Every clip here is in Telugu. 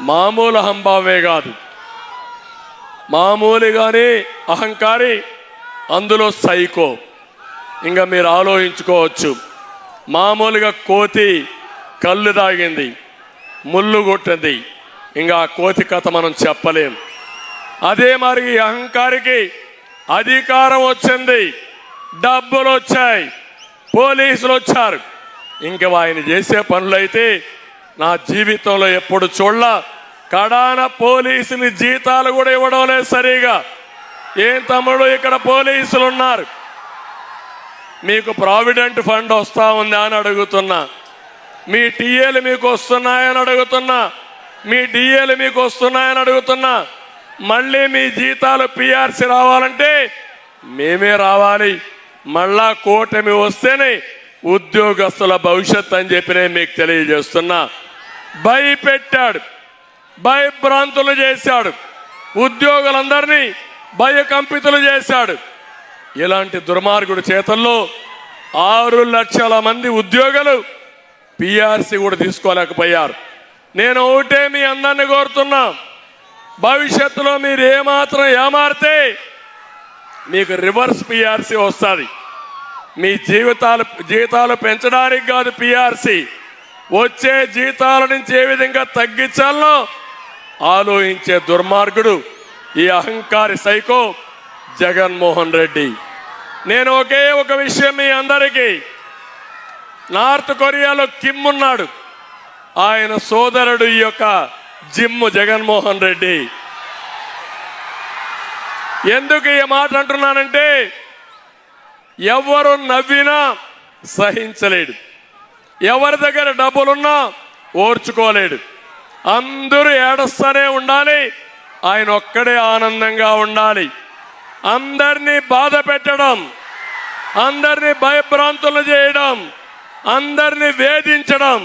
మామూలు అహంభావమే కాదు, మామూలుగానే అహంకారి, అందులో సైకో. ఇంకా మీరు ఆలోచించుకోవచ్చు, మామూలుగా కోతి కళ్ళు తాగింది, ముళ్ళు కొట్టింది, ఇంకా ఆ కోతి కథ మనం చెప్పలేం. అదే మరి ఈ అహంకారికి అధికారం వచ్చింది, డబ్బులు వచ్చాయి, పోలీసులు వచ్చారు. ఇంకా ఆయన చేసే పనులైతే నా జీవితంలో ఎప్పుడు చూడలా. కడాన పోలీసుని జీతాలు కూడా ఇవ్వడం లేదు సరిగా. ఏం తమ్ముడు, ఇక్కడ పోలీసులు ఉన్నారు, మీకు ప్రావిడెంట్ ఫండ్ వస్తా ఉందా అని అడుగుతున్నా, మీ టీఏలు మీకు వస్తున్నాయని అడుగుతున్నా, మీ డిఏలు మీకు వస్తున్నాయని అడుగుతున్నా. మళ్ళీ మీ జీతాలు పిఆర్సీ రావాలంటే మేమే రావాలి, మళ్ళా కూటమి వస్తేనే ఉద్యోగస్తుల భవిష్యత్ అని చెప్పి నేను మీకు తెలియజేస్తున్నా. భయపెట్టాడు, భయభ్రాంతులు చేశాడు, ఉద్యోగులందరినీ భయకంపితులు చేశాడు. ఇలాంటి దుర్మార్గుడి చేతల్లో 6 లక్షల మంది ఉద్యోగులు పిఆర్సీ కూడా తీసుకోలేకపోయారు. నేను ఒకటే మీ అందరినీ కోరుతున్నా, భవిష్యత్తులో మీరు ఏమాత్రం ఏమారితే మీకు రివర్స్ పిఆర్సీ వస్తుంది. మీ జీతాలు పెంచడానికి కాదు పిఆర్సీ, వచ్చే జీతాల నుంచి ఏ విధంగా తగ్గించాలో ఆలోచించే దుర్మార్గుడు ఈ అహంకారి సైకో జగన్మోహన్ రెడ్డి. నేను ఒకే ఒక విషయం మీ అందరికీ, నార్త్ కొరియాలో కిమ్ ఉన్నాడు, ఆయన సోదరుడు ఈ యొక్క జిమ్ జగన్మోహన్ రెడ్డి. ఎందుకు ఈ మాట అంటున్నానంటే, ఎవరు నవ్వినా సహించలేడు, ఎవరి దగ్గర డబ్బులున్నా ఓర్చుకోలేడు, అందరూ ఏడుస్తూనే ఉండాలి, ఆయన ఒక్కడే ఆనందంగా ఉండాలి. అందరినీ బాధ పెట్టడం, అందరినీ భయభ్రాంతులు చేయడం, అందరినీ వేధించడం,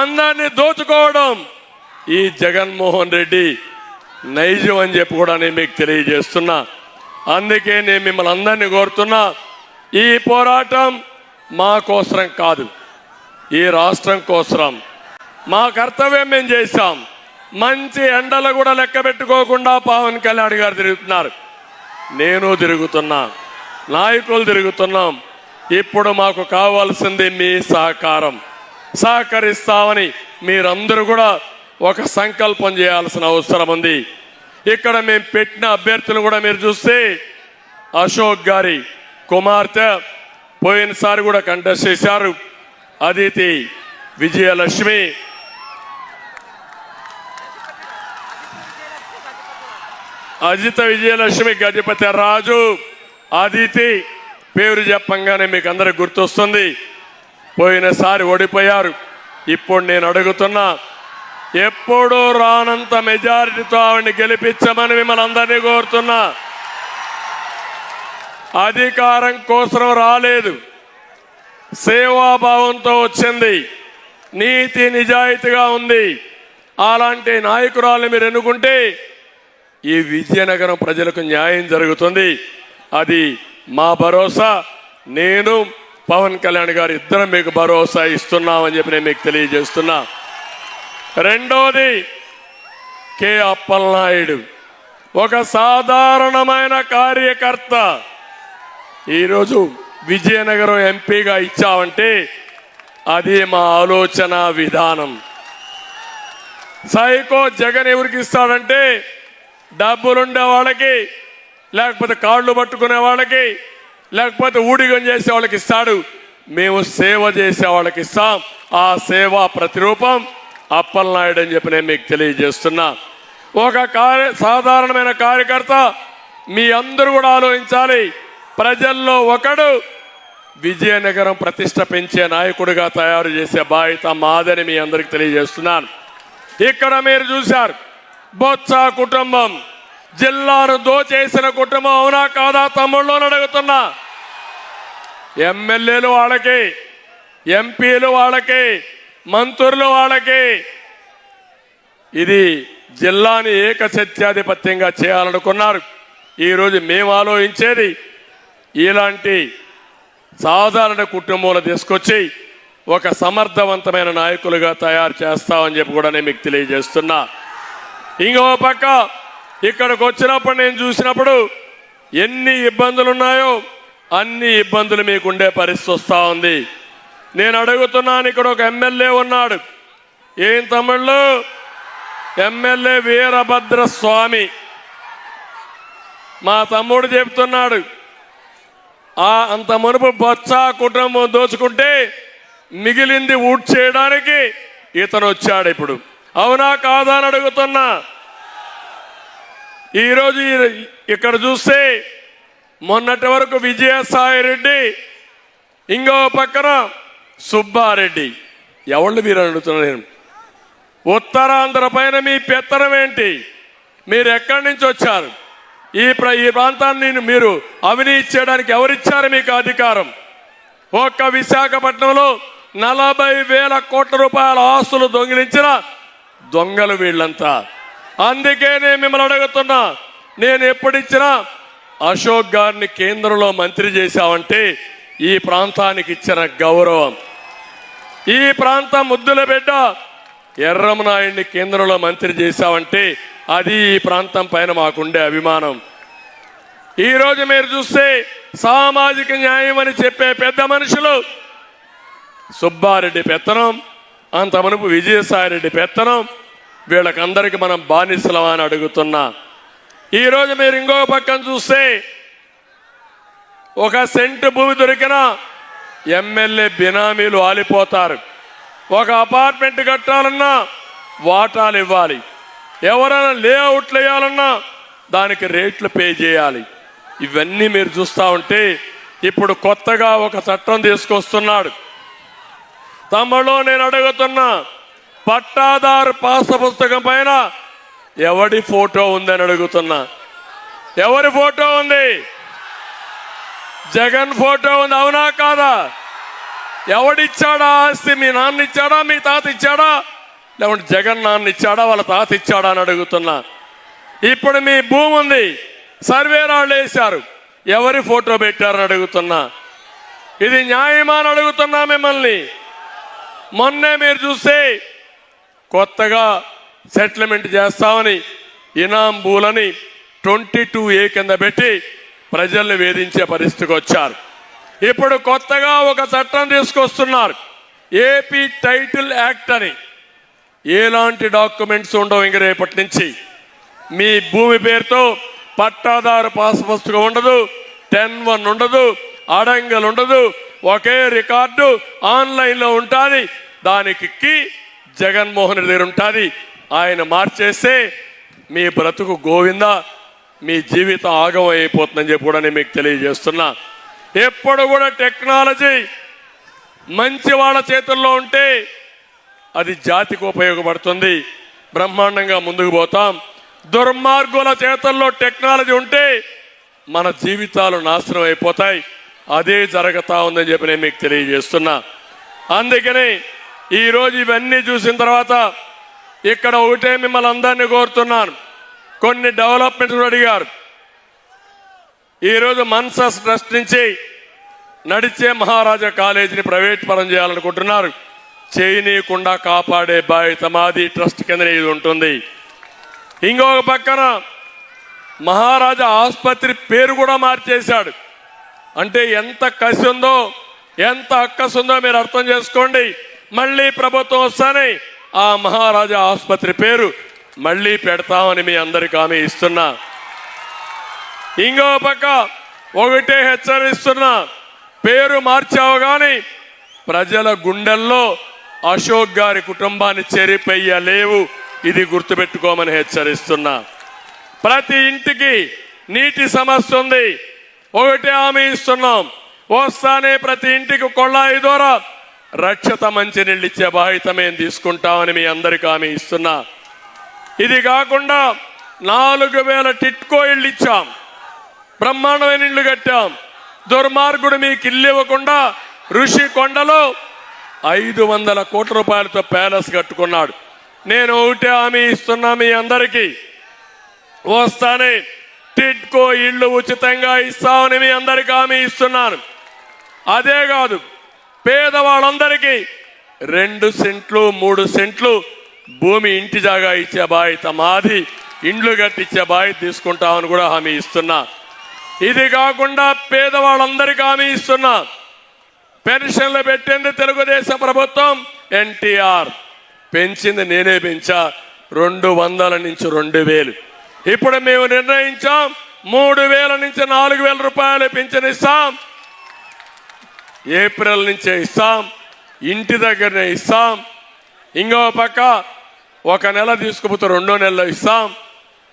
అందరినీ దోచుకోవడం ఈ జగన్మోహన్ రెడ్డి నైజం అని చెప్పి కూడా నేను మీకు తెలియజేస్తున్నా. అందుకే నేను మిమ్మల్ని అందరినీ కోరుతున్నా, ఈ పోరాటం మా కోసరం కాదు, ఈ రాష్ట్రం కోసరం. మా కర్తవ్యం మేము చేశాం. మంచి ఎండలు కూడా లెక్క పెట్టుకోకుండా పవన్ కళ్యాణ్ గారు తిరుగుతున్నారు, నేను తిరుగుతున్నా, నాయకులు తిరుగుతున్నాం. ఇప్పుడు మాకు కావాల్సింది మీ సహకారం. సహకరిస్తామని మీరందరూ కూడా ఒక సంకల్పం చేయాల్సిన అవసరం ఉంది. ఇక్కడ మేము పెట్టిన అభ్యర్థులు కూడా మీరు చూస్తే, అశోక్ గారి కుమార్తె పోయినసారి కూడా కంటెస్ట్ చేశారు, అదితి విజయలక్ష్మి, అజిత విజయలక్ష్మి, గజపతి రాజు, అదితి పేరు చెప్పంగానే మీకు అందరికి గుర్తొస్తుంది. పోయినసారి ఓడిపోయారు. ఇప్పుడు నేను అడుగుతున్నా, ఎప్పుడూ రానంత మెజారిటీతో ఆవిడని గెలిపించమని మిమ్మల్ని అందరినీ కోరుతున్నా. అధికారం కోసం రాలేదు, సేవాభావంతో వచ్చింది, నీతి నిజాయితీగా ఉంది. అలాంటి నాయకురాలు మీరు ఎన్నుకుంటే ఈ విజయనగరం ప్రజలకు న్యాయం జరుగుతుంది. అది మా భరోసా. నేను పవన్ కళ్యాణ్ గారు ఇద్దరం మీకు భరోసా ఇస్తున్నామని చెప్పి నేను మీకు తెలియజేస్తున్నా. రెండోది, కె అప్పలనాయుడు ఒక సాధారణమైన కార్యకర్త. ఈరోజు విజయనగరం ఎంపీగా ఇచ్చామంటే అది మా ఆలోచన విధానం. సైకో జగన్ ఎవరికి ఇస్తాడంటే, డబ్బులుండే వాళ్ళకి, లేకపోతే కాళ్ళు పట్టుకునే వాళ్ళకి, లేకపోతే ఊడిగం చేసే వాళ్ళకి ఇస్తాడు. మేము సేవ చేసే వాళ్ళకి ఇస్తాం. ఆ సేవ ప్రతిరూపం అప్పలనాయుడు అని చెప్పి నేను మీకు తెలియజేస్తున్నా. ఒక సాధారణమైన కార్యకర్త. మీ అందరూ కూడా ఆలోచించాలి, ప్రజల్లో ఒకడు విజయనగరం ప్రతిష్ట పెంచే నాయకుడిగా తయారు చేసే బాధ్యత మాదని మీ అందరికి తెలియజేస్తున్నాను. ఇక్కడ మీరు చూశారు, బొత్స కుటుంబం జిల్లాను దోచేసిన కుటుంబం, అవునా కాదా తమ్ముళ్ళు అని అడుగుతున్నా. ఎమ్మెల్యేలు వాళ్ళకి, ఎంపీలు వాళ్ళకి, మంత్రులు వాళ్ళకి. ఇది జిల్లాని ఏకసత్యాధిపత్యంగా చేయాలనుకున్నారు. ఈరోజు మేము ఆలోచించేది, ఇలాంటి సాధారణ కుటుంబంలో తీసుకొచ్చి ఒక సమర్థవంతమైన నాయకులుగా తయారు చేస్తామని చెప్పి కూడా నేను మీకు తెలియజేస్తున్నా. ఇంకో పక్క ఇక్కడికి వచ్చినప్పుడు నేను చూసినప్పుడు ఎన్ని ఇబ్బందులు ఉన్నాయో అన్ని ఇబ్బందులు మీకుండే పరిస్థితి వస్తూ ఉంది. నేను అడుగుతున్నాను, ఇక్కడ ఒక ఎమ్మెల్యే ఉన్నాడు. ఏం తమ్ముళ్ళు? ఎమ్మెల్యే వీరభద్ర స్వామి. మా తమ్ముడు చెప్తున్నాడు, అంత మునుపు బొత్స కుటుంబం దోచుకుంటే మిగిలింది ఊట్ చేయడానికి ఇతను వచ్చాడు. ఇప్పుడు అవునా కాదా అని అడుగుతున్నా. ఈరోజు ఇక్కడ చూస్తే మొన్నటి వరకు విజయసాయి రెడ్డి, ఇంకో పక్కన సుబ్బారెడ్డి. ఎవళ్ళు మీరు అడుగుతున్నారు? నేను ఉత్తరాంధ్ర పైన మీ పెత్తనం ఏంటి? మీరు ఎక్కడి నుంచి వచ్చారు? ఈ ప్రాంతాన్ని మీరు అవినీతి చేయడానికి ఎవరిచ్చారు మీకు అధికారం? ఒక్క విశాఖపట్నంలో 40,000 కోట్ల రూపాయల ఆస్తులు దొంగిలించిన దొంగలు వీళ్ళంతా. అందుకే నేను మిమ్మల్ని అడుగుతున్నా, నేను ఎప్పుడిచ్చినా అశోక్ గారిని కేంద్రంలో మంత్రి చేశావంటే ఈ ప్రాంతానికి ఇచ్చిన గౌరవం. ఈ ప్రాంతం ముద్దుల బిడ్డ ఎర్రమనాయుడిని కేంద్రంలో మంత్రి చేశావంటే అది ఈ ప్రాంతం పైన మాకుండే అభిమానం. ఈరోజు మీరు చూస్తే సామాజిక న్యాయం అని చెప్పే పెద్ద మనుషులు సుబ్బారెడ్డి పెత్తనం, అంత మునుపు విజయసాయిరెడ్డి పెత్తనం, వీళ్ళకందరికీ మనం బానిసలం అని అడుగుతున్నా. ఈరోజు మీరు ఇంకో పక్కన చూస్తే ఒక సెంటు భూమి దొరికిన ఎమ్మెల్యే బినామీలు ఆలిపోతారు. ఒక అపార్ట్మెంట్ కట్టాలన్నా వాటాలు ఇవ్వాలి, ఎవరైనా లేఅవుట్లు వేయాలన్నా దానికి రేట్లు పే చేయాలి. ఇవన్నీ మీరు చూస్తూ ఉంటే ఇప్పుడు కొత్తగా ఒక చట్టం తీసుకొస్తున్నాడు. తమలో నేను అడుగుతున్నా, పట్టాదారు పాస్ పుస్తకం పైన ఎవడి ఫోటో ఉందని అడుగుతున్నా. ఎవరి ఫోటో ఉంది? జగన్ ఫోటో ఉంది, అవునా కాదా? ఎవడిచ్చాడా ఆస్తి? మీ నాన్న ఇచ్చాడా, మీ తాత ఇచ్చాడా, లేకుంటే జగన్ నాన్న ఇచ్చాడా, వాళ్ళ తాత ఇచ్చాడా అని అడుగుతున్నా. ఇప్పుడు మీ భూమి ఉంది, సర్వే రాళ్ళు వేశారు, ఎవరి ఫోటో పెట్టారని అడుగుతున్నా. ఇది న్యాయమా అని అడుగుతున్నా మిమ్మల్ని. మొన్నే మీరు చూస్తే కొత్తగా సెటిల్మెంట్ చేస్తామని ఇనాం భూలని 22A కింద పెట్టి ప్రజల్ని వేధించే పరిస్థితికి వచ్చారు. ఇప్పుడు కొత్తగా ఒక చట్టం తీసుకొస్తున్నారు, ఏపీ టైటిల్ యాక్ట్ అని. ఎలాంటి డాక్యుమెంట్స్ ఉండవు ఇంక రేపటి నుంచి. మీ భూమి పేరుతో పట్టాదారు పాస్ పుస్తకం ఉండదు, 10-1 ఉండదు, అడంగల్ ఉండదు, ఒకే రికార్డు ఆన్లైన్లో ఉంటుంది. దానికి జగన్మోహన్ రెడ్డి దగ్గర ఉంటుంది. ఆయన మార్చేస్తే మీ బ్రతుకు గోవింద, మీ జీవితం ఆగం అయిపోతుందని చెప్పి కూడా నేను మీకు తెలియజేస్తున్నా. ఎప్పుడు కూడా టెక్నాలజీ మంచి వాళ్ళ చేతుల్లో ఉంటే అది జాతికి ఉపయోగపడుతుంది, బ్రహ్మాండంగా ముందుకు పోతాం. దుర్మార్గుల చేతుల్లో టెక్నాలజీ ఉంటే మన జీవితాలు నాశనం అయిపోతాయి. అదే జరుగుతూ ఉందని చెప్పి నేను మీకు తెలియజేస్తున్నా. అందుకని ఈరోజు ఇవన్నీ చూసిన తర్వాత ఇక్కడ ఒకటే మిమ్మల్ని అందరినీ కోరుతున్నాను. కొన్ని డెవలప్మెంట్స్ అడిగారు. ఈరోజు మన్సస్ ట్రస్ట్ నుంచి నడిచే మహారాజా కాలేజీని ప్రైవేట్ పరం చేయాలనుకుంటున్నారు. చేయనీయకుండా కాపాడే బాధ్యత మాది. ట్రస్ట్ కింద ఇది ఉంటుంది. ఇంకొక పక్కన మహారాజా ఆసుపత్రి పేరు కూడా మార్చేశాడు. అంటే ఎంత కసి ఉందో, ఎంత అక్కసు ఉందో మీరు అర్థం చేసుకోండి. మళ్ళీ ప్రభుత్వం వస్తానే ఆ మహారాజా ఆసుపత్రి పేరు మళ్ళీ పెడతామని మీ అందరికీ హామీ ఇస్తున్నా. ఇంకో పక్క ఒకటే హెచ్చరిస్తున్నా, పేరు మార్చావు కానీ ప్రజల గుండెల్లో అశోక్ గారి కుటుంబాన్ని చెరిపెయ్యలేవు, ఇది గుర్తుపెట్టుకోమని హెచ్చరిస్తున్నా. ప్రతి ఇంటికి నీటి సమస్య ఉంది, ఒకటే హామీ ఇస్తున్నాం. వస్తానే ప్రతి ఇంటికి కొళాయి ద్వారా రక్షిత మంచినీళ్ళు ఇచ్చే బాధ్యత మేము తీసుకుంటామని మీ అందరికీ హామీ ఇస్తున్నా. ఇది కాకుండా 4,000 టిట్కో ఇళ్ళు ఇచ్చాం, బ్రహ్మాండమైన ఇళ్ళు కట్టాం. దుర్మార్గుడు మీకు ఇల్లు ఇవ్వకుండా ఋషి కొండలో 500 కోట్ల రూపాయలతో ప్యాలెస్ కట్టుకున్నాడు. నేను ఒకటే హామీ ఇస్తున్నా మీ అందరికీ, వస్తానే టిట్కో ఇళ్ళు ఉచితంగా ఇస్తామని మీ అందరికీ హామీ ఇస్తున్నాను. అదే కాదు, పేదవాళ్ళందరికీ 2 సెంట్లు 3 సెంట్లు భూమి ఇంటి జాగా ఇచ్చే బాధ్యత మాది, ఇండ్లు కట్టించే బాధ్యత తీసుకుంటామని కూడా హామీ ఇస్తున్నా. ఇది కాకుండా పేదవాళ్ళందరికీ హామీ ఇస్తున్నా. పెన్షన్లు పెట్టింది తెలుగుదేశం ప్రభుత్వం, ఎన్టీఆర్ పెంచింది నేనే పెంచా, 200 నుంచి 2000. ఇప్పుడు మేము నిర్ణయించాం 3000 నుంచి 4000 రూపాయలు పింఛన్ ఇస్తాం. ఏప్రిల్ నుంచే ఇస్తాం, ఇంటి దగ్గరనే ఇస్తాం. ఇంకో పక్క 1 నెల తీసుకుపోతే 2వ నెలలో ఇస్తాం.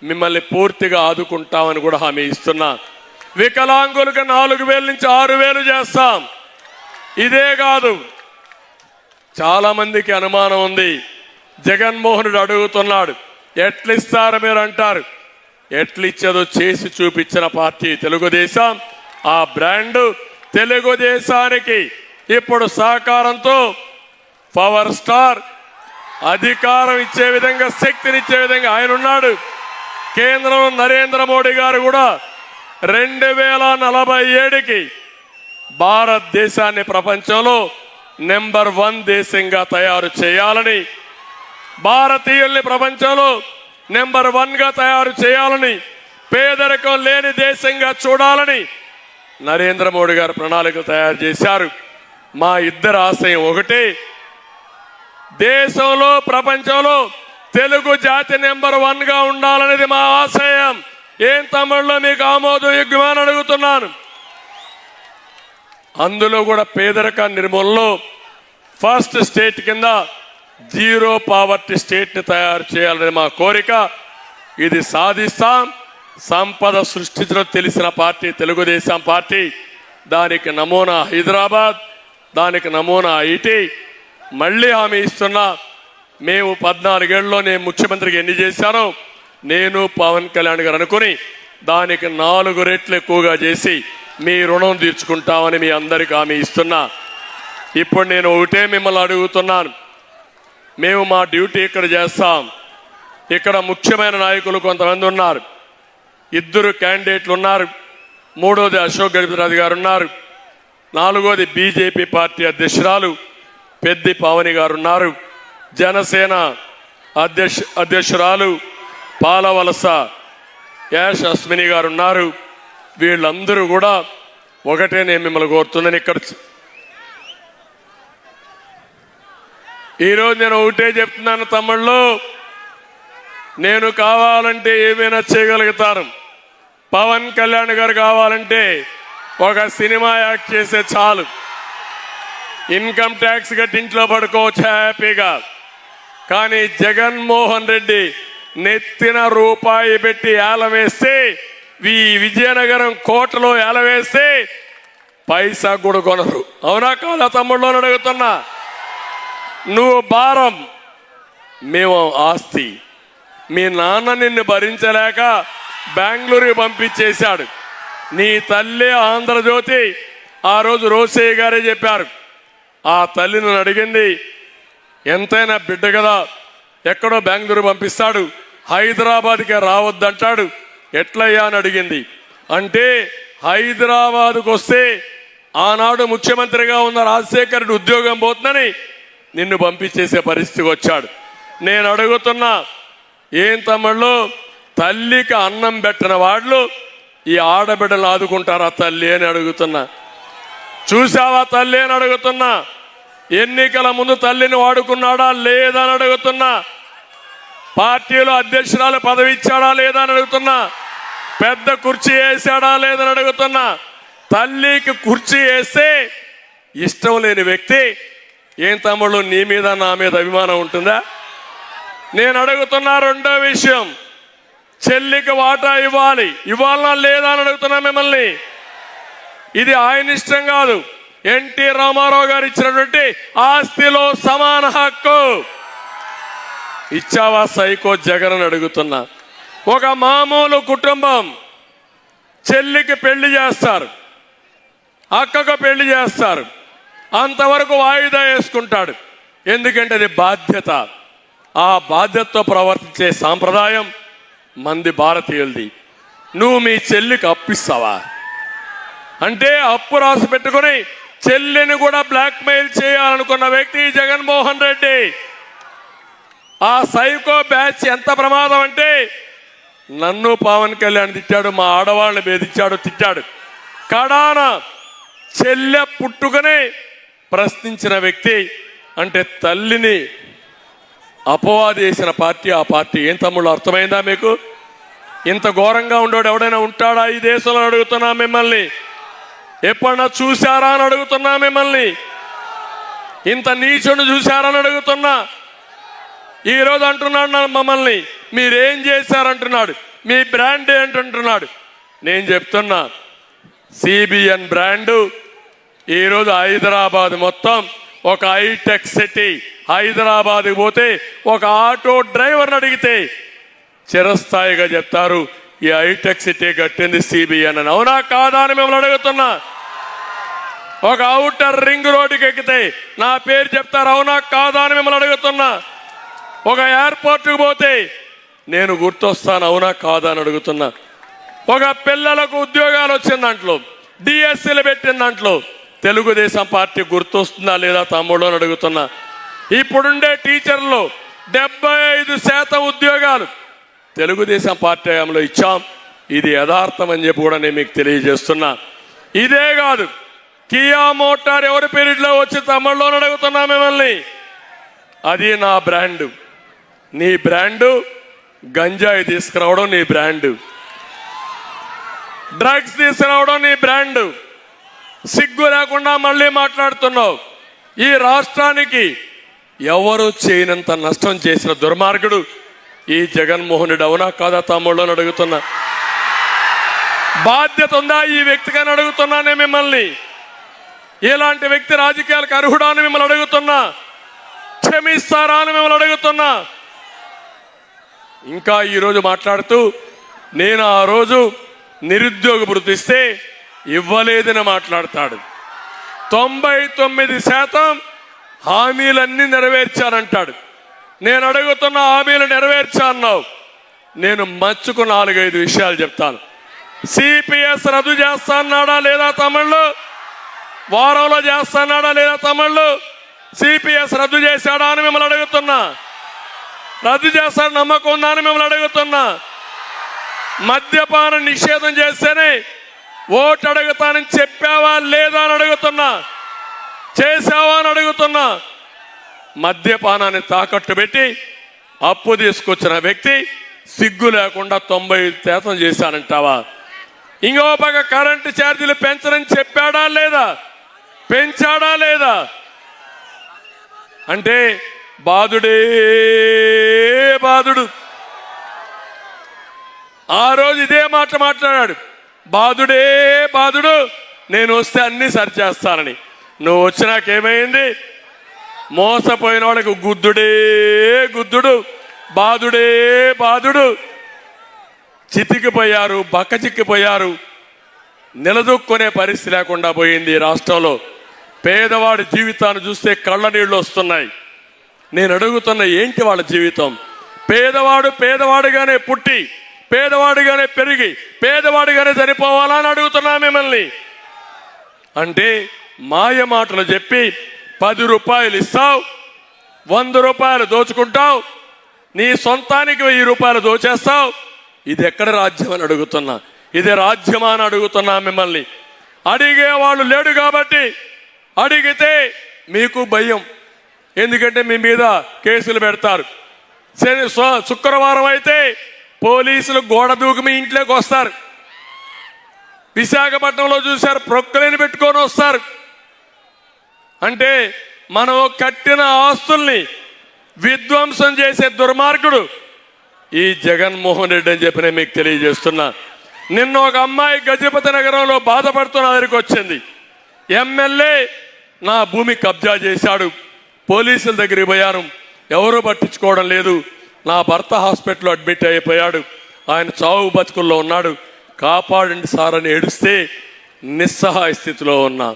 మిమ్మల్ని పూర్తిగా ఆదుకుంటామని కూడా హామీ ఇస్తున్నా. వికలాంగులకు 4000 నుంచి 6000 చేస్తాం. ఇదే కాదు, చాలా మందికి అనుమానం ఉంది. జగన్మోహనుడు అడుగుతున్నాడు, ఎట్లిస్తారు మీరు అంటారు. ఎట్లిచ్చేదో చేసి చూపించిన పార్టీ తెలుగుదేశం. ఆ బ్రాండ్ తెలుగుదేశానికి ఇప్పుడు సహకారంతో పవర్ స్టార్ అధికారం ఇచ్చే విధంగా, శక్తినిచ్చే విధంగా ఆయన ఉన్నాడు. కేంద్రంలో నరేంద్ర మోడీ గారు కూడా 2047కి భారతదేశాన్ని ప్రపంచంలో నెంబర్ 1 దేశంగా తయారు చేయాలని, భారతీయుల్ని ప్రపంచంలో నెంబర్ 1గా తయారు చేయాలని, పేదరికం లేని దేశంగా చూడాలని నరేంద్ర మోడీ గారు ప్రణాళిక తయారు చేశారు. మా ఇద్దరు ఆశయం ఒకటే, దేశంలో ప్రపంచంలో తెలుగు జాతి నెంబర్ 1గా ఉండాలనేది మా ఆశయం. ఏం తమిళలో మీకు ఆమోదయోగ్యమని అడుగుతున్నాను. అందులో కూడా పేదరిక నిర్మూలనలో ఫస్ట్ స్టేట్ కింద జీరో పావర్టీ స్టేట్ని తయారు చేయాలనేది మా కోరిక. ఇది సాధిస్తాం. సంపద సృష్టించడం తెలిసిన పార్టీ తెలుగుదేశం పార్టీ. దానికి నమూనా హైదరాబాద్, దానికి నమూనా ఐటీ. మళ్ళీ హామీ ఇస్తున్నా, మేము 14 ఏళ్ళలో నేను ముఖ్యమంత్రికి ఎన్ని చేశానో నేను పవన్ కళ్యాణ్ గారు అనుకుని దానికి 4 రెట్లు ఎక్కువగా చేసి మీ రుణం తీర్చుకుంటామని మీ అందరికీ హామీ ఇస్తున్నా. ఇప్పుడు నేను ఒకటే మిమ్మల్ని అడుగుతున్నాను, మేము మా డ్యూటీ ఇక్కడ చేస్తాం. ఇక్కడ ముఖ్యమైన నాయకులు కొంతమంది ఉన్నారు. 2 క్యాండిడేట్లు ఉన్నారు. 3వది అశోక్ గజపతిరాజు గారు ఉన్నారు. 4వది బీజేపీ పార్టీ అధ్యక్షురాలు పెద్ది పావని గారు ఉన్నారు. జనసేన అధ్యక్షురాలు పాలవలస యాష్ అస్మిని గారు ఉన్నారు. వీళ్ళందరూ కూడా ఒకటే నేను మిమ్మల్ని కోరుతున్నాను. ఇక్కడ ఈరోజు నేను ఒకటే చెప్తున్నాను తమ్ముళ్ళు, నేను కావాలంటే ఏమైనా చేయగలుగుతాను. పవన్ కళ్యాణ్ గారు కావాలంటే ఒక సినిమా యాక్ట్ చేసే చాలు, ఇన్కమ్ ట్యాక్స్ కట్టి ఇంట్లో పడుకోవచ్చు హ్యాపీగా. కానీ జగన్మోహన్ రెడ్డి నెత్తిన రూపాయి పెట్టి ఏలవేస్తే, ఈ విజయనగరం కోటలో ఏలవేస్తే పైసా కూడా కొనరు. అవునా కాదా తమ్ముళ్ళు అడుగుతున్నా. నువ్వు భారం, మేము ఆస్తి. మీ నాన్న నిన్ను భరించలేక బెంగళూరుకి పంపించేశాడు. నీ తల్లి ఆంధ్రజ్యోతి ఆ రోజు రోసయ్య గారే చెప్పారు. ఆ తల్లి నన్ను అడిగింది, ఎంతైనా బిడ్డ కదా, ఎక్కడో బెంగళూరు పంపిస్తాడు, హైదరాబాద్కే రావద్దంటాడు, ఎట్లయ్యా అని అడిగింది. అంటే హైదరాబాద్కు వస్తే ఆనాడు ముఖ్యమంత్రిగా ఉన్న రాజశేఖర్ రెడ్డి ఉద్యోగం పోతుందని నిన్ను పంపించేసే పరిస్థితికి వచ్చాడు. నేను అడుగుతున్నా, ఏం తమ్ముళ్ళు, తల్లికి అన్నం పెట్టిన వాళ్ళు ఈ ఆడబిడ్డలు ఆదుకుంటారా తల్లి అని అడుగుతున్నా. చూసావా తల్లి అని అడుగుతున్నా. ఎన్నికల ముందు తల్లిని వాడుకున్నాడా లేదా అని అడుగుతున్నా. పార్టీలో అధ్యక్షురాలు పదవి ఇచ్చాడా లేదా అని అడుగుతున్నా. పెద్ద కుర్చీ వేసాడా లేదని అడుగుతున్నా. తల్లికి కుర్చీ వేస్తే ఇష్టం లేని వ్యక్తి ఏం తమ్ముళ్ళు నీ మీద నా మీద అభిమానం ఉంటుందా? నేను అడుగుతున్నా. రెండో విషయం, చెల్లికి వాటా ఇవ్వాలనా లేదా అని అడుగుతున్నా మిమ్మల్ని. ఇది ఆయన ఇష్టం కాదు, ఎన్టీ రామారావు గారు ఇచ్చినటువంటి ఆస్తిలో సమాన హక్కు ఇచ్చావా సైకో జగన్ అని అడుగుతున్నా. ఒక మామూలు కుటుంబం చెల్లికి పెళ్లి చేస్తారు, అక్కకు పెళ్లి చేస్తారు, అంతవరకు వాయిదా వేసుకుంటాడు. ఎందుకంటే అది బాధ్యత. ఆ బాధ్యతతో ప్రవర్తించే సాంప్రదాయం మంది భారతీయులది. నువ్వు మీ చెల్లికి అప్పిస్తావా అంటే అప్పు రాసి పెట్టుకుని చెల్లిని కూడా బ్లాక్మెయిల్ చేయాలనుకున్న వ్యక్తి జగన్మోహన్ రెడ్డి. ఆ సైకో బ్యాచ్ ఎంత ప్రమాదం అంటే నన్ను పవన్ కళ్యాణ్ తిట్టాడు, మా ఆడవాళ్ళని బెదిరించాడు, తిట్టాడు. కడాన చెల్లె పుట్టుకనే ప్రశ్నించిన వ్యక్తి అంటే తల్లిని అపవాది చేసిన పార్టీ ఆ పార్టీ. ఏం తమ్ముళ్ళు అర్థమైందా మీకు? ఇంత ఘోరంగా ఉండేవాడు ఎవడైనా ఉంటాడా ఈ దేశంలో అడుగుతున్నా మిమ్మల్ని? ఎప్పుడన్నా చూశారా అని అడుగుతున్నా మిమ్మల్ని? ఇంత నీచుని చూశారని అడుగుతున్నా. ఈరోజు అంటున్నాడు మమ్మల్ని మీరేం చేశారంటున్నాడు, మీ బ్రాండ్ ఏంటంటున్నాడు. నేను చెప్తున్నా సిబిఎన్ బ్రాండు ఈరోజు హైదరాబాద్ మొత్తం ఒక హైటెక్ సిటీ. హైదరాబాద్కి పోతే ఒక ఆటో డ్రైవర్ని అడిగితే చిరస్థాయిగా చెప్తారు ఈ హైటెక్ సిటీ కట్టింది సిబిఎన్ అని. అవునా కాదా అని మిమ్మల్ని అడుగుతున్నా. ఒక ఔటర్ రింగ్ రోడ్డుకి ఎక్కితే నా పేరు చెప్తారు, అవునా కాదా అని మిమ్మల్ని అడుగుతున్నా. ఒక ఎయిర్పోర్ట్కి పోతే నేను గుర్తొస్తాను, అవునా కాదా అని అడుగుతున్నా. ఒక పిల్లలకు ఉద్యోగాలు వచ్చిన దాంట్లో డిఎస్సీలు పెట్టిన దాంట్లో తెలుగుదేశం పార్టీ గుర్తొస్తుందా లేదా తమ్ముడు అని అడుగుతున్నా. ఇప్పుడుండే టీచర్లు 75% ఉద్యోగాలు తెలుగుదేశం పార్టీ హయాంలో ఇచ్చాం. ఇది యథార్థం అని చెప్పి కూడా నేను మీకు తెలియజేస్తున్నా. ఇదే కాదు, కియా మోటార్ ఎవరి పీరియడ్లో వచ్చి తమ్ముళ్ళు అని అడుగుతున్నా మిమ్మల్ని. అది నా బ్రాండు. నీ బ్రాండు గంజాయి తీసుకురావడం నీ బ్రాండు, డ్రగ్స్ తీసుకురావడం నీ బ్రాండు. సిగ్గు లేకుండా మళ్ళీ మాట్లాడుతున్నావు. ఈ రాష్ట్రానికి ఎవరు చేయనంత నష్టం చేసిన దుర్మార్గుడు ఈ జగన్మోహన్ రెడ్డి. అవునా కాదా తమ్ముళ్ళు అని అడుగుతున్నా. బాధ్యత ఉందా ఈ వ్యక్తికి అని అడుగుతున్నానే మిమ్మల్ని. ఇలాంటి వ్యక్తి రాజకీయాలకు అర్హుడా అని మిమ్మల్ని అడుగుతున్నా. క్షమిస్తారా అని మిమ్మల్ని అడుగుతున్నా. ఇంకా ఈరోజు మాట్లాడుతూ నేను ఆ రోజు నిరుద్యోగ భృతి ఇస్తే ఇవ్వలేదని మాట్లాడతాడు. 99% హామీలన్నీ నెరవేర్చానంటాడు. నేను అడుగుతున్న హామీలు నెరవేర్చా అన్నావు. నేను మచ్చుకు 4-5 విషయాలు చెప్తాను. సిపిఎస్ రద్దు చేస్తా అన్నాడా లేదా తమ్ముళ్ళు? వారంలో చేస్తా అన్నాడా లేదా తమ్ముళ్ళు? సిపిఎస్ రద్దు చేశాడా అని మిమ్మల్ని అడుగుతున్నా. రద్దు చేస్తాడు నమ్మకం ఉందా అని మిమ్మల్ని అడుగుతున్నా. మద్యపాన నిషేధం చేస్తేనే ఓటు అడుగుతానని చెప్పావా లేదా అని అడుగుతున్నా. చేసావా అని అడుగుతున్నా. మద్యపానాన్ని తాకట్టు పెట్టి అప్పు తీసుకొచ్చిన వ్యక్తి సిగ్గు లేకుండా 90% చేశానంటావా? ఇంకో పక్క కరెంటు ఛార్జీలు పెంచనని చెప్పాడా లేదా? పెంచాడా లేదా? అంటే బాధుడే బాధుడు. ఆ రోజు ఇదే మాట మాట్లాడాడు. బాధుడే బాధుడు, నేను వస్తే అన్ని సరిచేస్తానని. నువ్వు వచ్చినాకేమైంది? మోసపోయిన వాళ్ళకి గుద్దుడే గుద్దుడు, బాధుడే బాధుడు. చితికిపోయారు, బక్క చిక్కిపోయారు. నిలదొక్కునే పరిస్థితి లేకుండా పోయింది ఈ రాష్ట్రంలో. పేదవాడి జీవితాన్ని చూస్తే కళ్ళ నీళ్ళు వస్తున్నాయి. నేను అడుగుతున్న ఏంటి వాళ్ళ జీవితం? పేదవాడు పేదవాడిగానే పుట్టి పేదవాడిగానే పెరిగి పేదవాడిగానే చనిపోవాలా అని అడుగుతున్నా మిమ్మల్ని. అంటే మాయ మాటలు చెప్పి 10 రూపాయలు ఇస్తావు, 100 రూపాయలు దోచుకుంటావు, నీ సొంతానికి 1000 రూపాయలు దోచేస్తావు. ఇది ఎక్కడ రాజ్యం అని అడుగుతున్నా. ఇది రాజ్యమా అని అడుగుతున్నా మిమ్మల్ని. అడిగేవాళ్ళు లేడు కాబట్టి అడిగితే మీకు భయం. ఎందుకంటే మీ మీద కేసులు పెడతారు. శుక్రవారం అయితే పోలీసులు గోడ దూకి మీ ఇంట్లోకి వస్తారు. విశాఖపట్నంలో చూశారు, ప్రొక్కలేని పెట్టుకొని వస్తారు. అంటే మనం కట్టిన ఆస్తుల్ని విధ్వంసం చేసే దుర్మార్గుడు ఈ జగన్మోహన్ రెడ్డి అని చెప్పి నేను మీకు తెలియజేస్తున్నా. నిన్న ఒక అమ్మాయి గజపతి నగరంలో బాధపడుతున్న దగ్గరికి వచ్చింది. ఎమ్మెల్యే నా భూమి కబ్జా చేశాడు, పోలీసుల దగ్గరికి పోయాను, ఎవరూ పట్టించుకోవడం లేదు, నా భర్త హాస్పిటల్లో అడ్మిట్ అయిపోయాడు, ఆయన చావు బతుకుల్లో ఉన్నాడు, కాపాడండి సార్ అని ఏడుస్తే నిస్సహాయ స్థితిలో ఉన్నా.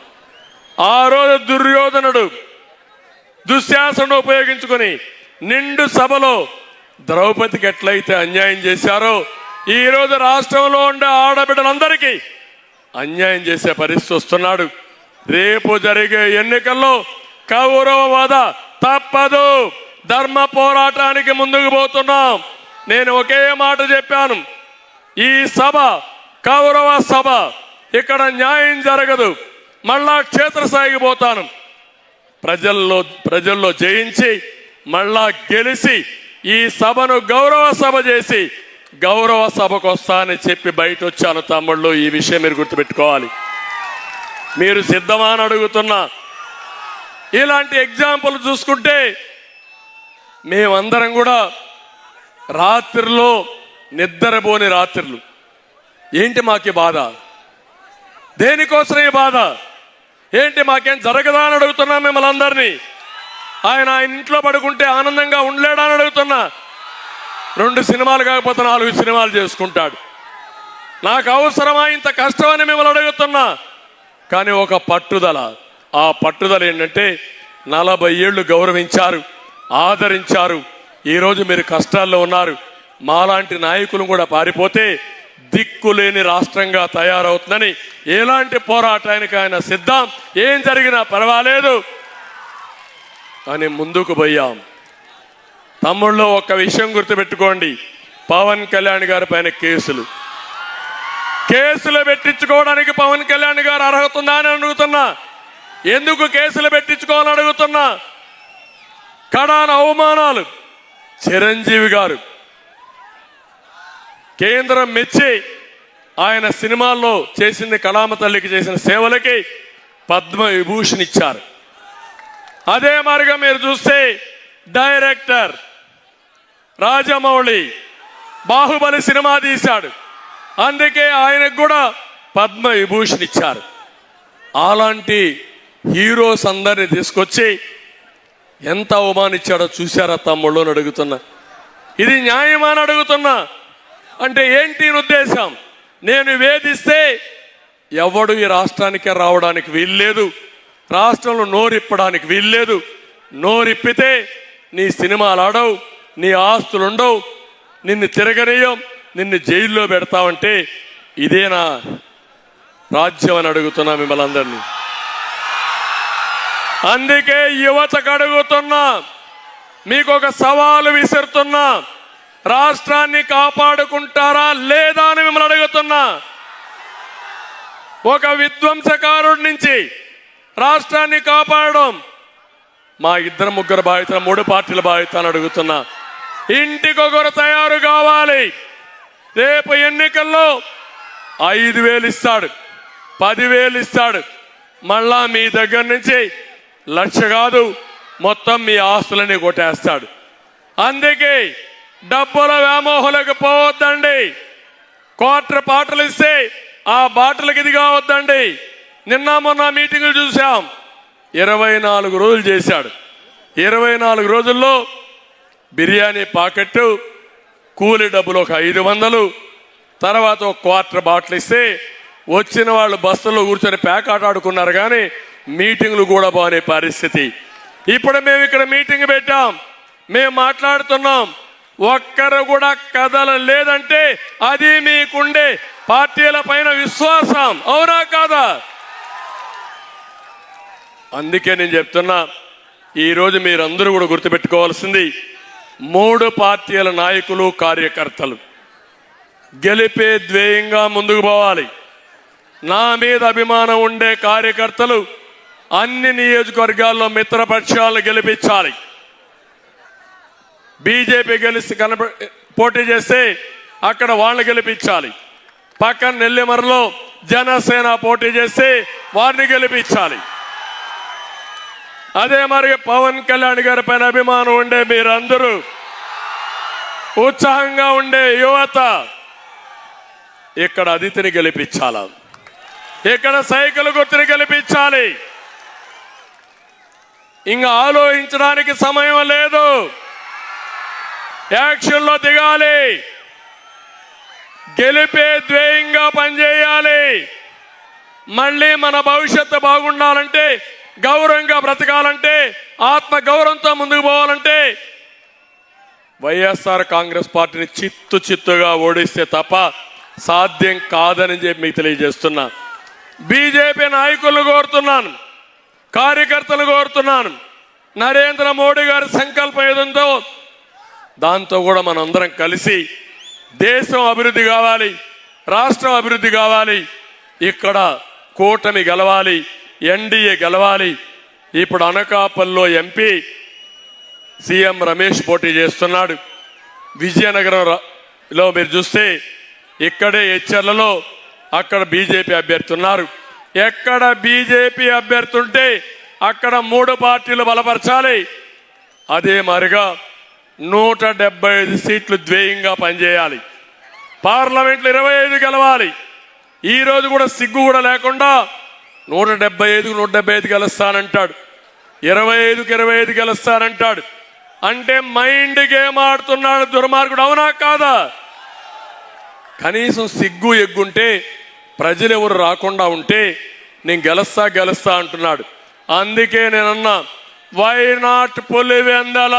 ఆ రోజు దుర్యోధనుడు దుశ్శాసనం ఉపయోగించుకొని నిండు సభలో ద్రౌపదికి ఎట్లయితే అన్యాయం చేశారో ఈరోజు రాష్ట్రంలో ఉండే ఆడబిడ్డలందరికీ అన్యాయం చేసే పరిస్థితి వస్తున్నాడు. రేపు జరిగే ఎన్నికల్లో కౌరవవాద తప్పదు. ధర్మ పోరాటానికి ముందుకు పోతున్నాం. నేను ఒకే మాట చెప్పాను, ఈ సభ కౌరవ సభ, ఇక్కడ న్యాయం జరగదు. మళ్ళా క్షేత్రస్థాయికి పోతాను, ప్రజల్లో జయించి మళ్ళా గెలిచి ఈ సభను గౌరవ సభ చేసి గౌరవ సభకు వస్తానని చెప్పి బయట వచ్చాను. తమ్ముళ్ళు, ఈ విషయం మీరు గుర్తుపెట్టుకోవాలి. మీరు సిద్ధమా అని అడుగుతున్నా. ఇలాంటి ఎగ్జాంపుల్ చూసుకుంటే మేమందరం కూడా రాత్రిలో నిద్రపోని రాత్రులు. ఏంటి మాకి బాధ? దేనికోసం ఈ బాధ? ఏంటి మాకేం జరగదా అని అడుగుతున్నా మిమ్మల్ని అందరినీ. ఆయన ఇంట్లో పడుకుంటే ఆనందంగా ఉండలేడా అని అడుగుతున్నా. 2 సినిమాలు కాకపోతే 4 సినిమాలు చేసుకుంటాడు. నాకు అవసరమా ఇంత కష్టమని మిమ్మల్ని అడుగుతున్నా. కానీ ఒక పట్టుదల, ఆ పట్టుదల ఏంటంటే 40 ఏళ్ళు గౌరవించారు, ఆదరించారు. ఈరోజు మీరు కష్టాల్లో ఉన్నారు. మాలాంటి నాయకులు కూడా పారిపోతే దిక్కులేని రాష్ట్రంగా తయారవుతుందని ఎలాంటి పోరాటానికి ఆయన సిద్ధం. ఏం జరిగినా పర్వాలేదు అని ముందుకు పోయాం. తమ్ముళ్ళు, ఒక్క విషయం గుర్తుపెట్టుకోండి, పవన్ కళ్యాణ్ గారి పైన కేసులు పెట్టించుకోవడానికి పవన్ కళ్యాణ్ గారు అర్హత ఉందా అని అడుగుతున్నా. ఎందుకు కేసులు పెట్టించుకోవాలని అడుగుతున్నా. కడాన అవమానాలు. చిరంజీవి గారు కేంద్రం మెచ్చి ఆయన సినిమాల్లో చేసింది, కళామ తల్లికి చేసిన సేవలకి పద్మ విభూషణ్ ఇచ్చారు. అదే మారిగా మీరు చూస్తే డైరెక్టర్ రాజమౌళి బాహుబలి సినిమా తీశాడు, అందుకే ఆయనకు కూడా పద్మ విభూషణ్ ఇచ్చారు. అలాంటి హీరోస్ అందరిని తీసుకొచ్చి ఎంత అవమానించాడో చూశారా తమ్ముళ్ళు అని అడుగుతున్నా. ఇది న్యాయమా అని అడుగుతున్నా. అంటే ఏంటి ఉద్దేశం? నేను వేధిస్తే ఎవడు ఈ రాష్ట్రానికి రావడానికి వీల్లేదు, రాష్ట్రంలో నోరిప్పడానికి వీల్లేదు. నోరిప్పితే నీ సినిమాలు ఆడవు, నీ ఆస్తులు ఉండవు, నిన్ను తిరగనీయం, నిన్ను జైల్లో పెడతావంటే ఇదేనా రాజ్యం అని అడుగుతున్నా మిమ్మల్ని అందరినీ. అందుకే యువతకు అడుగుతున్నా, మీకు ఒక సవాలు విసురుతున్నా. రాష్ట్రాన్ని కాపాడుకుంటారా లేదా అని మిమ్మల్ని అడుగుతున్నా. ఒక విధ్వంసకారుడి నుంచి రాష్ట్రాన్ని కాపాడడం మా 2-3 బాధ్యత, 3 పార్టీల బాధ్యత అని అడుగుతున్నా. ఇంటికొకరు తయారు కావాలి. రేపు ఎన్నికల్లో 5,000 ఇస్తాడు, 10,000 ఇస్తాడు. మళ్ళా మీ దగ్గర నుంచి 1,00,000 కాదు, మొత్తం మీ ఆస్తులని కొట్టేస్తాడు. అందుకే డబ్బుల వ్యామోహాలకు పోవద్దండి. క్వార్టర్ బాటలు ఇస్తే ఆ బాటలకు ఇది కావద్దండి. నిన్న మొన్న మీటింగులు చూసాం, 24 రోజులు చేశాడు. 24 రోజుల్లో బిర్యానీ పాకెట్టు, కూలి డబ్బులు ఒక 500, తర్వాత ఒక క్వార్టర్ బాటిల్ ఇస్తే వచ్చిన వాళ్ళు బస్సులో కూర్చొని పేకాట ఆడుకున్నారు. కానీ మీటింగ్లు కూడా బాగానే పరిస్థితి. ఇప్పుడు మేము ఇక్కడ మీటింగ్ పెట్టాం, మేము మాట్లాడుతున్నాం. ఒక్కరు కూడా కథల లేదంటే అది మీకుండే పార్టీల పైన విశ్వాసం, అవునా కాదా? అందుకే నేను చెప్తున్నా, ఈరోజు మీరందరూ కూడా గుర్తుపెట్టుకోవాల్సింది 3 పార్టీల నాయకులు, కార్యకర్తలు గెలిపే ధ్యేయంగా ముందుకు పోవాలి. నా మీద అభిమానం ఉండే కార్యకర్తలు అన్ని నియోజకవర్గాల్లో మిత్రపక్షాలను గెలిపించాలి. బీజేపీ గెలిచి పోటీ చేస్తే అక్కడ వాళ్ళని గెలిపించాలి. పక్కన నెల్లిమరలో జనసేన పోటీ చేస్తే వారిని గెలిపించాలి. అదే మరి పవన్ కళ్యాణ్ గారి పైన అభిమానం ఉండే మీరందరూ, ఉత్సాహంగా ఉండే యువత ఇక్కడ అదితిని గెలిపించాలి, ఇక్కడ సైకిల్ గుర్తుని గెలిపించాలి. ఇంకా ఆలోచించడానికి సమయం లేదు, యాక్షన్లో దిగాలి. గెలిపే ధ్యేయంగా పనిచేయాలి. మళ్ళీ మన భవిష్యత్తు బాగుండాలంటే, గౌరవంగా బ్రతకాలంటే, ఆత్మ గౌరవంతో ముందుకు పోవాలంటే వైఎస్ఆర్ కాంగ్రెస్ పార్టీని చిత్తుగా ఓడిస్తే తప్ప సాధ్యం కాదని చెప్పి మీకు తెలియజేస్తున్నా. బీజేపీ నాయకులను కోరుతున్నాను, కార్యకర్తలు కోరుతున్నాను, నరేంద్ర మోడీ గారి సంకల్పం ఏదుందో దాంతో కూడా మనందరం కలిసి దేశం అభివృద్ధి కావాలి, రాష్ట్రం అభివృద్ధి కావాలి, ఇక్కడ కూటమి గెలవాలి, ఎన్డీఏ గెలవాలి. ఇప్పుడు అనకాపల్లిలో ఎంపీ సీఎం రమేష్ పోటీ చేస్తున్నాడు. విజయనగరంలో మీరు చూస్తే ఇక్కడే హెచ్చర్లలో అక్కడ బీజేపీ అభ్యర్థి ఉన్నారు. ఎక్కడ బీజేపీ అభ్యర్థి ఉంటే అక్కడ 3 పార్టీలు బలపరచాలి. అదే మరిగా 175 సీట్లు ద్వేయంగా పనిచేయాలి. పార్లమెంట్లో 25 గెలవాలి. ఈ రోజు కూడా సిగ్గు కూడా లేకుండా 175కు 175 గెలుస్తానంటాడు, 25కు 25 గెలుస్తానంటాడు. అంటే మైండ్ గేమ్ ఆడుతున్నాడు దుర్మార్గుడు. అవునా కాదా? కనీసం సిగ్గు ఎగ్గుంటే ప్రజలు ఎవరు రాకుండా ఉంటే నేను గెలుస్తా అంటున్నాడు. అందుకే నేనన్నా why not Pulivendula,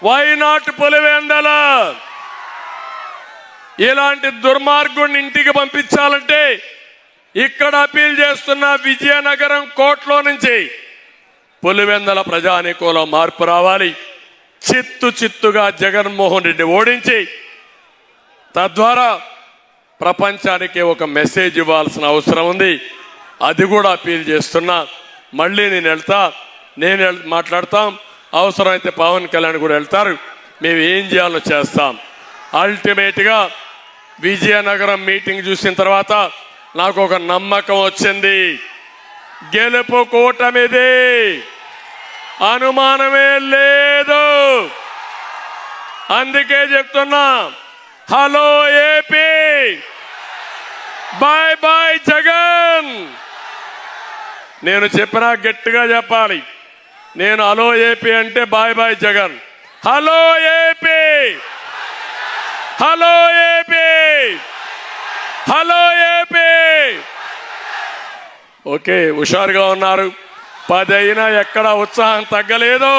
why not Pulivendula. ఇలాంటి దుర్మార్గుడిని ఇంటికి పంపించాలంటే ఇక్కడ అపీల్ చేస్తున్న విజయనగరం కోర్టులో నుంచి పులివెందల ప్రజానీకంలో మార్పు రావాలి. చిత్తుగా జగన్మోహన్ రెడ్డి ఓడించి తద్వారా ప్రపంచానికి ఒక మెసేజ్ ఇవ్వాల్సిన అవసరం ఉంది. అది కూడా అపీల్ చేస్తున్నా. మళ్ళీ నేను మాట్లాడతాం. అవసరమైతే పవన్ కళ్యాణ్ కూడా వెళ్తారు. మేము ఏం చేయాలో చేస్తాం. అల్టిమేట్గా విజయనగరం మీటింగ్ చూసిన తర్వాత నాకు ఒక నమ్మకం వచ్చింది. గెలుపు కూటమిది, అనుమానమే లేదు. అందుకే చెప్తున్నా, hello AP, bye bye Jagan. నేను చెప్పినా గట్టిగా చెప్పాలి. నేను హలో ఏపీ అంటే bye bye Jagan. Hello AP, hello AP, hello AP. Okay, హుషారుగా ఉన్నారు. 10 అయినా ఎక్కడ ఉత్సాహం తగ్గలేదు.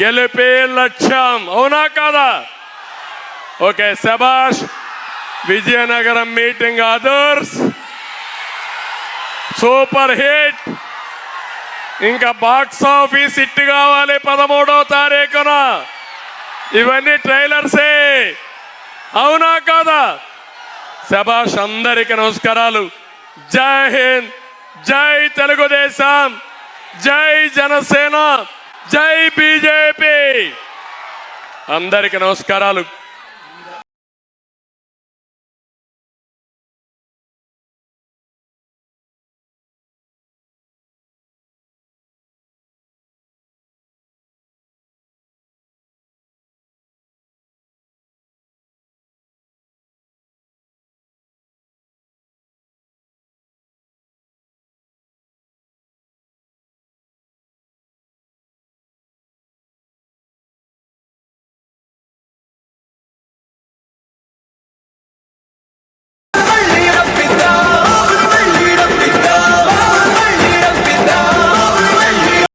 గెలిపే లక్ష్యం. అవునా కాదా? ఓకే, శబాష్. Vizianagaram meeting others super hit. ఇంకా బాక్స్ ఆఫీస్ హిట్ కావాలి 13వ తారీఖున. ఇవన్నీ ట్రైలర్సే. అవునా కాదా? శబాష్. అందరికీ నమస్కారాలు. జై హింద్, జై తెలుగుదేశం, జై జనసేన, జై బీజేపీ. అందరికీ నమస్కారాలు.